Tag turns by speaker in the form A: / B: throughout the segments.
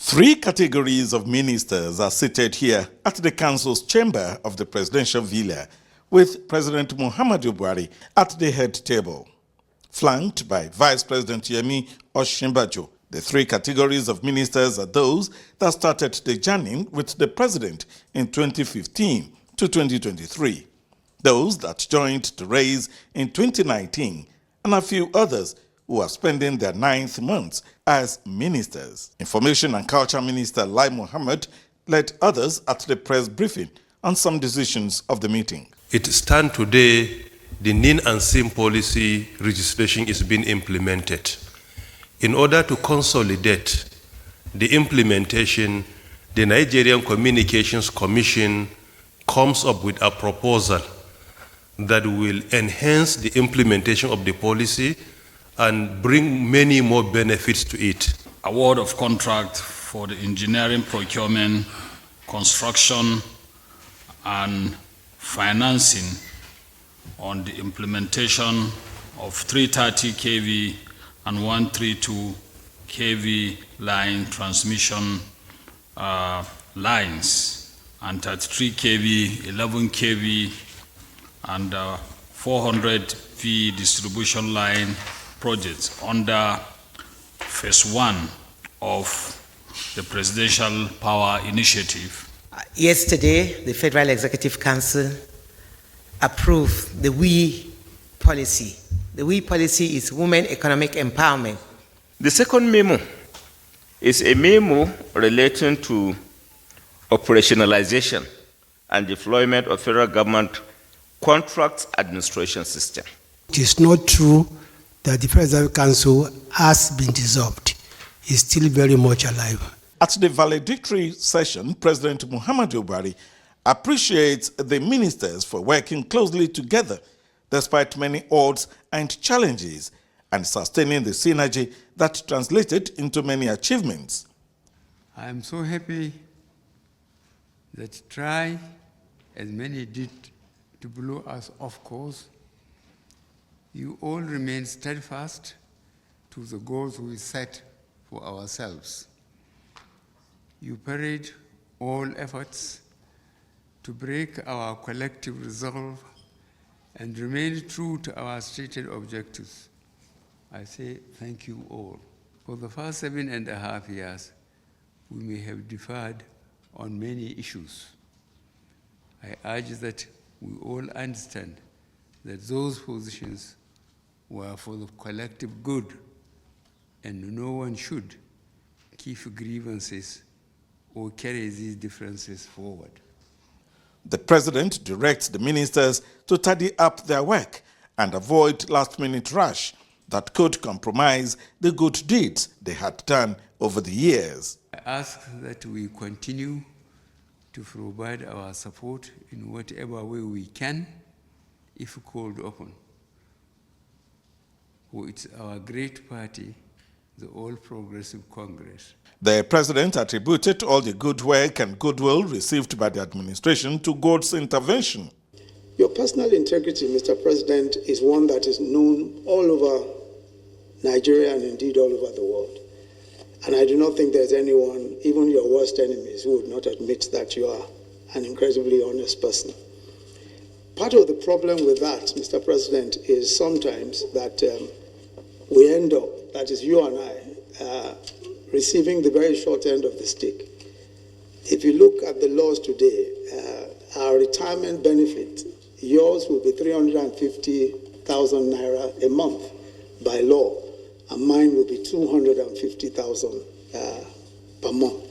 A: Three categories of ministers are seated here at the Council's chamber of the Presidential Villa, with President Muhammadu Buhari at the head table, flanked by Vice President Yemi Osinbajo. The three categories of ministers are those that started the journey with the president in 2015 to 2023, those that joined the race in 2019, and a few others who are spending their 9th months as ministers. Information and Culture Minister Lai Mohammed led others at the press briefing on some decisions of the meeting.
B: It stands today, the NIN and SIM policy registration is being implemented. In order to consolidate the implementation, the Nigerian Communications Commission comes up with a proposal that will enhance the implementation of the policy and bring many more benefits to it.
C: Award of contract for the engineering, procurement, construction, and financing on the implementation of 330 kV and 132 kV line transmission lines, and 33 kV, 11 kV, and 400 V distribution line projects under phase 1 of the Presidential Power Initiative.
D: Yesterday, the Federal Executive Council approved the WE policy. The WE policy is Women Economic Empowerment.
E: The second memo is a memo relating to operationalization and deployment of federal government contracts administration system.
F: It is not true that the Federal Council has been dissolved. It's still very much alive.
A: At the valedictory session, President Muhammadu Buhari appreciates the ministers for working closely together despite many odds and challenges, and sustaining the synergy that translated into many achievements.
G: I am so happy that try, as many did, to blow us off course, you all remain steadfast to the goals we set for ourselves. You parade all efforts to break our collective resolve and remain true to our stated objectives. I say thank you all. For the past 7.5 years, we may have differed on many issues. I urge that we all understand that those positions were for the collective good, and no one should keep grievances or carry these differences forward.
A: The president directs the ministers to tidy up their work and avoid last-minute rush that could compromise the good deeds they had done over the years.
G: I ask that we continue to provide our support in whatever way we can, if called upon. For it's our great party, the All Progressive Congress.
A: The president attributed all the good work and goodwill received by the administration to God's intervention.
H: Your personal integrity, Mr. President, is one that is known all over Nigeria and indeed all over the world. And I do not think there's anyone, even your worst enemies, who would not admit that you are an incredibly honest person. Part of the problem with that, Mr. President, is sometimes that we end up, that is you and I, receiving the very short end of the stick. If you look at the laws today, our retirement benefit, yours will be 350,000 naira a month by law, and mine will be 250,000 per month.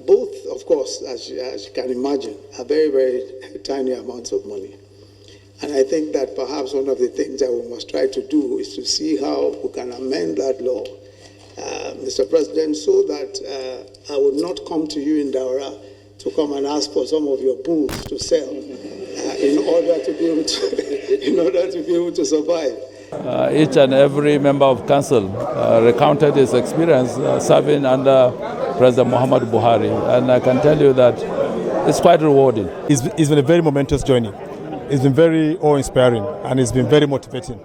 H: Both, of course, as you can imagine, are very, very tiny amounts of money. And I think that perhaps one of the things that we must try to do is to see how we can amend that law, Mr. President, so that I would not come to you in Daura to come and ask for some of your bulls to sell in order to be able to survive.
I: Each and every member of council recounted his experience serving under President Muhammadu Buhari, and I can tell you that it's quite rewarding.
J: It's been a very momentous journey. It's been very awe-inspiring, and it's been very motivating.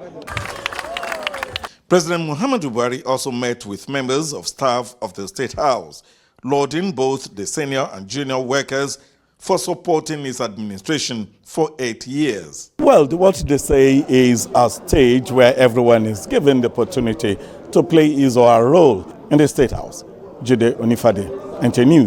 A: President Muhammadu Buhari also met with members of staff of the State House, lauding both the senior and junior workers for supporting his administration for 8 years.
J: Well, what they say is a stage where everyone is given the opportunity to play his or her role in the State House. Jide Onifade, NT News.